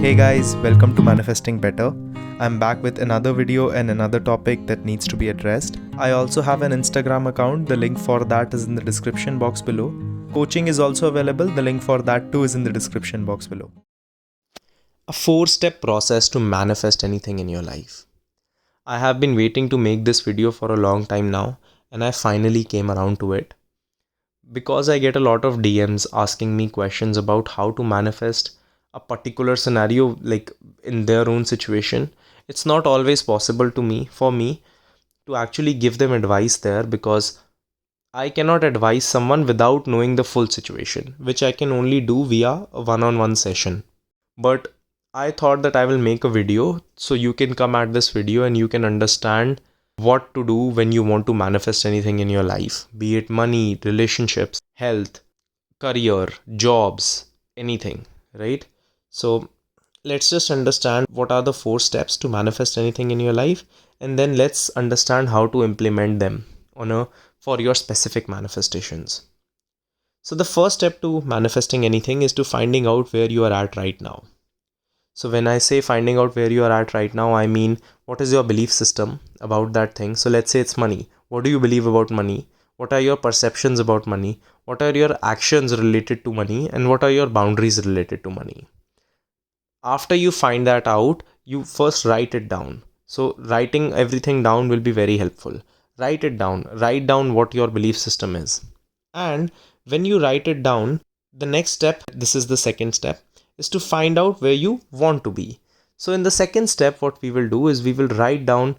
Hey guys, welcome to Manifesting Better. I'm back with another video and another topic that needs to be addressed. I also have an Instagram account, the link for that is in the description box below. Coaching is also available, the link for that too is in the description box below. A 4-step process to manifest anything in your life. I have been waiting to make this video for a long time now, and I finally came around to it. Because I get a lot of DMs asking me questions about how to manifest a particular scenario, like in their own situation, it's not always possible for me to actually give them advice there, because I cannot advise someone without knowing the full situation, which I can only do via a one-on-one session. But I thought that I will make a video so you can come at this video and you can understand what to do when you want to manifest anything in your life, be it money, relationships, health, career, jobs, anything, right? So let's just understand what are the 4 steps to manifest anything in your life, and then let's understand how to implement them for your specific manifestations. So the first step to manifesting anything is to finding out where you are at right now. So when I say finding out where you are at right now, I mean what is your belief system about that thing. So let's say it's money. What do you believe about money? What are your perceptions about money? What are your actions related to money? And what are your boundaries related to money? After you find that out, you first write it down. So writing everything down will be very helpful. Write it down. Write down what your belief system is. And when you write it down, the next step, this is the second step, is to find out where you want to be. So in the second step, what we will do is we will write down,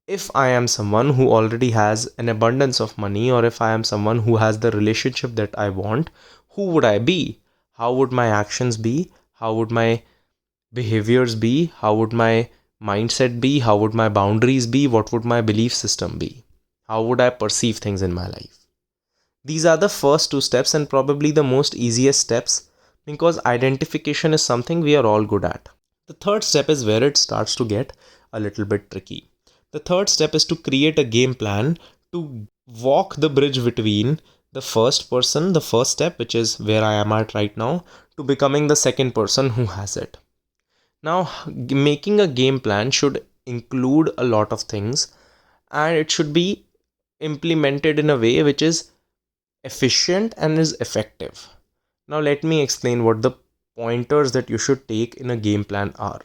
if I am someone who already has an abundance of money, or if I am someone who has the relationship that I want, who would I be? How would my actions be? How would my behaviors be? How would my mindset be? How would my boundaries be? What would my belief system be? How would I perceive things in my life? These are the first 2 steps and probably the most easiest steps, because identification is something we are all good at. The third step is where it starts to get a little bit tricky. The third step is to create a game plan to walk the bridge between the first person, the first step, which is where I am at right now, to becoming the second person who has it. Now, making a game plan should include a lot of things, and it should be implemented in a way which is efficient and is effective. Now, let me explain what the pointers that you should take in a game plan are.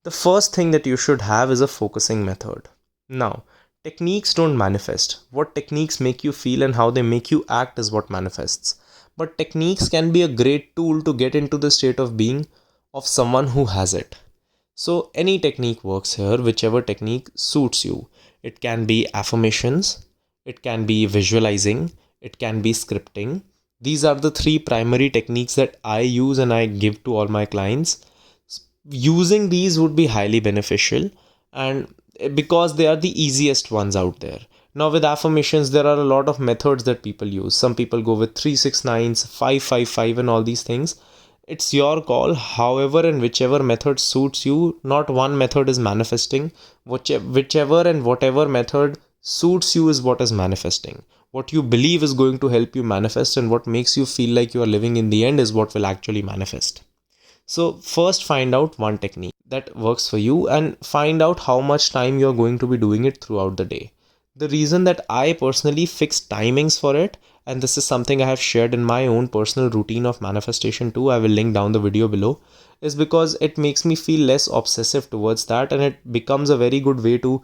The first thing that you should have is a focusing method. Now, techniques don't manifest. What techniques make you feel and how they make you act is what manifests. But techniques can be a great tool to get into the state of being of someone who has it. So any technique works here, whichever technique suits you. It can be affirmations, it can be visualizing, it can be scripting. These are the 3 primary techniques that I use and I give to all my clients. Using these would be highly beneficial, and because they are the easiest ones out there. Now with affirmations, there are a lot of methods that people use. Some people go with 369s, 555 and all these things. It's your call. However and whichever method suits you, not one method is manifesting. Whichever and whatever method suits you is what is manifesting. What you believe is going to help you manifest, and what makes you feel like you are living in the end is what will actually manifest. So first find out one technique that works for you and find out how much time you're going to be doing it throughout the day. The reason that I personally fix timings for it, and this is something I have shared in my own personal routine of manifestation too, I will link down the video below, is because it makes me feel less obsessive towards that, and it becomes a very good way to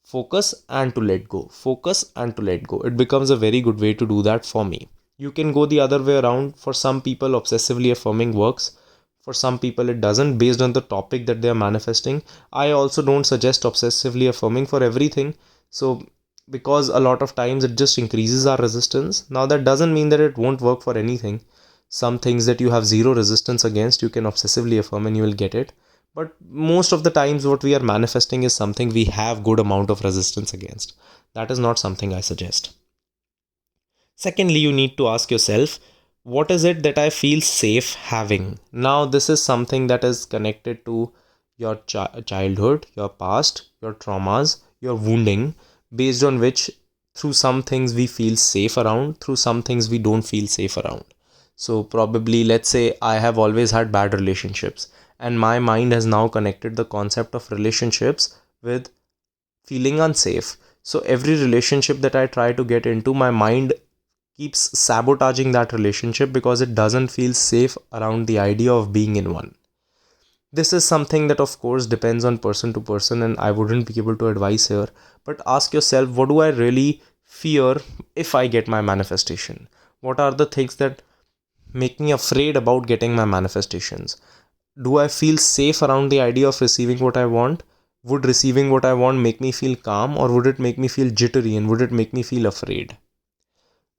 focus and to let go. Focus and to let go. It becomes a very good way to do that for me. You can go the other way around. For some people, obsessively affirming works. For some people it doesn't, based on the topic that they are manifesting. I also don't suggest obsessively affirming for everything. So because a lot of times it just increases our resistance. Now that doesn't mean that it won't work for anything. Some things that you have zero resistance against, you can obsessively affirm and you will get it. But most of the times what we are manifesting is something we have good amount of resistance against. That is not something I suggest. Secondly, you need to ask yourself, what is it that I feel safe having? Now, this is something that is connected to your childhood, your past, your traumas, your wounding, based on which through some things we feel safe around, through some things we don't feel safe around. So probably, let's say I have always had bad relationships, and my mind has now connected the concept of relationships with feeling unsafe. So every relationship that I try to get into, my mind keeps sabotaging that relationship because it doesn't feel safe around the idea of being in one. This is something that, of course, depends on person to person, and I wouldn't be able to advise here. But ask yourself, what do I really fear if I get my manifestation? What are the things that make me afraid about getting my manifestations? Do I feel safe around the idea of receiving what I want? Would receiving what I want make me feel calm, or would it make me feel jittery, and would it make me feel afraid?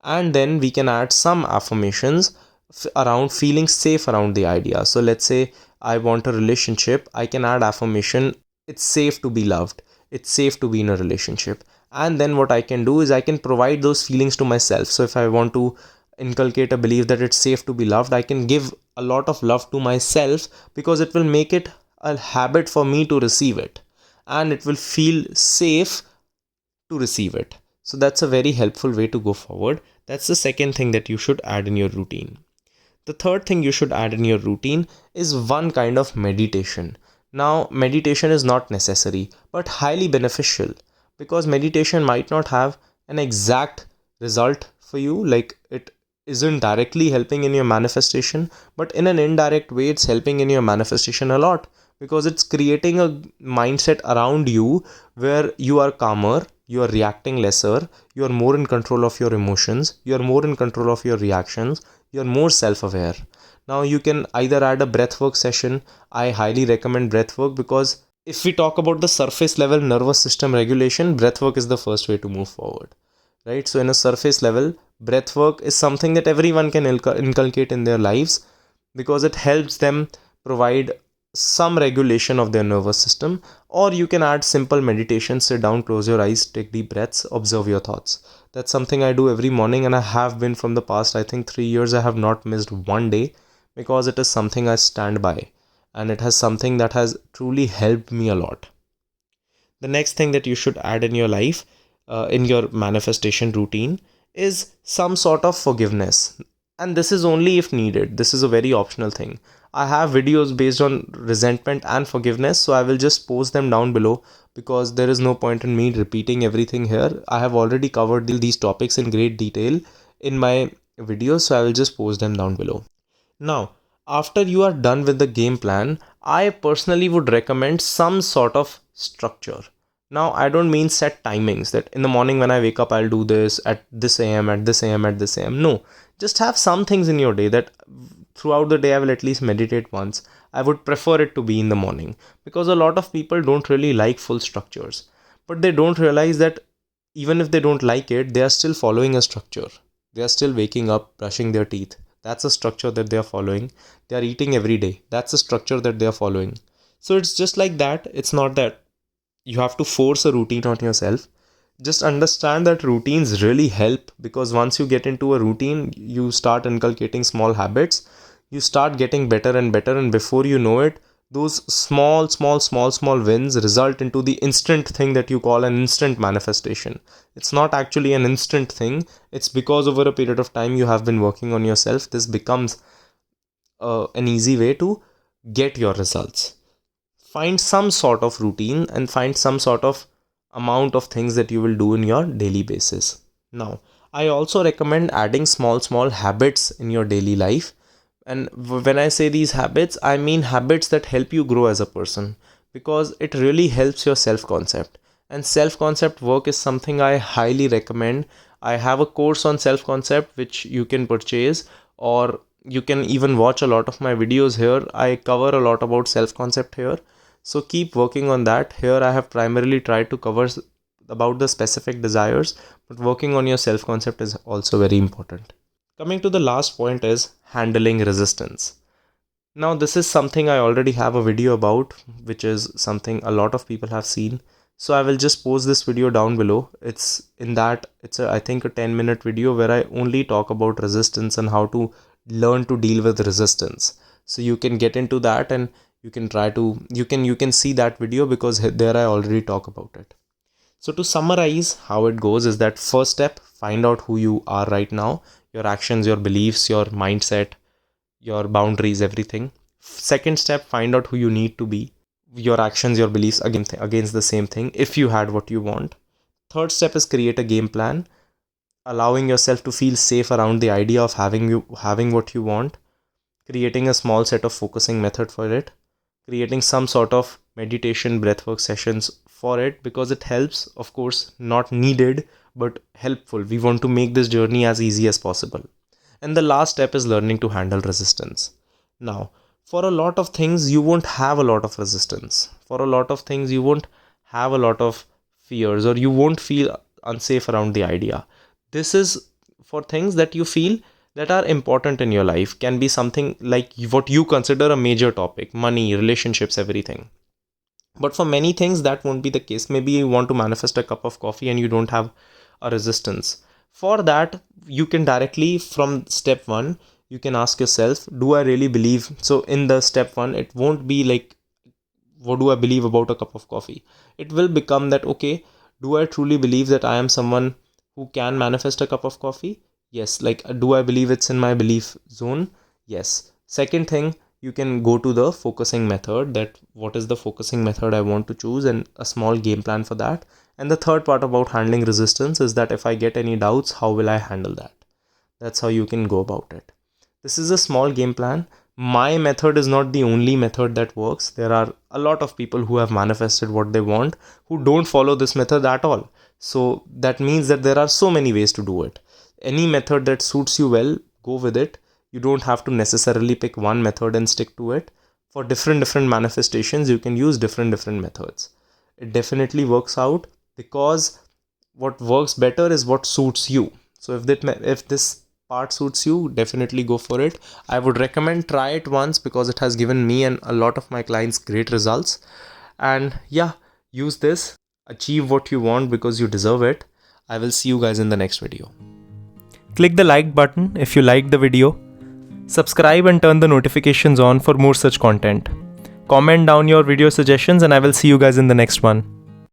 And then we can add some affirmations around feeling safe around the idea. So let's say I want a relationship, I can add affirmation, it's safe to be loved, it's safe to be in a relationship. And then what I can do is I can provide those feelings to myself. So if I want to inculcate a belief that it's safe to be loved, I can give a lot of love to myself, because it will make it a habit for me to receive it, and it will feel safe to receive it. So that's a very helpful way to go forward. That's the second thing that you should add in your routine. The third thing you should add in your routine is one kind of meditation. Now, meditation is not necessary but highly beneficial, because meditation might not have an exact result for you, like it isn't directly helping in your manifestation, but in an indirect way, it's helping in your manifestation a lot, because it's creating a mindset around you where you are calmer, you are reacting lesser, you are more in control of your emotions, you are more in control of your reactions, you're more self-aware. Now you can either add a breathwork session. I highly recommend breathwork, because if we talk about the surface level nervous system regulation, breathwork is the first way to move forward, right? So in a surface level, breathwork is something that everyone can inculcate in their lives, because it helps them provide some regulation of their nervous system. Or you can add simple meditation, sit down, close your eyes, take deep breaths, observe your thoughts. That's something I do every morning, and I have been from the past, I think, 3 years. I have not missed one day, because it is something I stand by, and it has something that has truly helped me a lot. The next thing that you should add in your life, in your manifestation routine, is some sort of forgiveness. And this is only if needed. This is a very optional thing. I have videos based on resentment and forgiveness, so I will just post them down below, because there is no point in me repeating everything here. I have already covered these topics in great detail in my videos, so I will just post them down below. Now, after you are done with the game plan, I personally would recommend some sort of structure. Now, I don't mean set timings that in the morning when I wake up, I'll do this at this AM, at this AM, at this AM. No, just have some things in your day that throughout the day I will at least meditate once. I would prefer it to be in the morning, because a lot of people don't really like full structures, but they don't realize that even if they don't like it, they are still following a structure. They are still waking up, brushing their teeth. That's a structure that they are following. They are eating every day. That's a structure that they are following. So it's just like that. It's not that you have to force a routine on yourself. Just understand that routines really help, because once you get into a routine, you start inculcating small habits. You start getting better and better, and before you know it, those small wins result into the instant thing that you call an instant manifestation. It's not actually an instant thing. It's because over a period of time you have been working on yourself, this becomes an easy way to get your results. Find some sort of routine and find some sort of amount of things that you will do in your daily basis. Now, I also recommend adding small habits in your daily life. And when I say these habits, I mean habits that help you grow as a person, because it really helps your self concept. And self concept work is something I highly recommend. I have a course on self concept which you can purchase, or you can even watch a lot of my videos here. I cover a lot about self concept here. So keep working on that. Here I have primarily tried to cover about the specific desires, but working on your self concept is also very important. Coming to the last point is handling resistance. Now this is something I already have a video about, which is something a lot of people have seen. So I will just post this video down below. It's I think a 10-minute video where I only talk about resistance and how to learn to deal with resistance. So you can get into that, and you can you can see that video, because there I already talk about it. So to summarize how it goes is that first step, find out who you are right now. your actions, your beliefs, your mindset, your boundaries, everything. Second step, find out who you need to be. Your actions, your beliefs against the same thing if you had what you want. Third step is create a game plan, allowing yourself to feel safe around the idea of having what you want, creating a small set of focusing method for it, creating some sort of meditation breathwork sessions for it, because it helps, of course, not needed but helpful. We want to make this journey as easy as possible. And the last step is learning to handle resistance. Now, for a lot of things you won't have a lot of resistance. For a lot of things you won't have a lot of fears, or you won't feel unsafe around the idea. This is for things that you feel that are important in your life. Can be something like what you consider a major topic: money, relationships, everything. But for many things that won't be the case. Maybe you want to manifest a cup of coffee and you don't have a resistance. For that, you can directly from step 1, you can ask yourself, do I really believe? So in the step 1, it won't be like, what do I believe about a cup of coffee? It will become that, okay, do I truly believe that I am someone who can manifest a cup of coffee? Yes. Like, do I believe it's in my belief zone? Yes. Second thing, you can go to the focusing method, that what is the focusing method I want to choose, and a small game plan for that. And the third part about handling resistance is that if I get any doubts, how will I handle that? That's how you can go about it. This is a small game plan. My method is not the only method that works. There are a lot of people who have manifested what they want who don't follow this method at all. So that means that there are so many ways to do it. Any method that suits you well, go with it. You don't have to necessarily pick one method and stick to it. For different manifestations, you can use different methods. It definitely works out, because what works better is what suits you. So if this part suits you, definitely go for it. I would recommend try it once, because it has given me and a lot of my clients great results. And yeah, use this, achieve what you want, because you deserve it. I will see you guys in the next video. Click the like button if you liked the video. Subscribe and turn the notifications on for more such content. Comment down your video suggestions, and I will see you guys in the next one.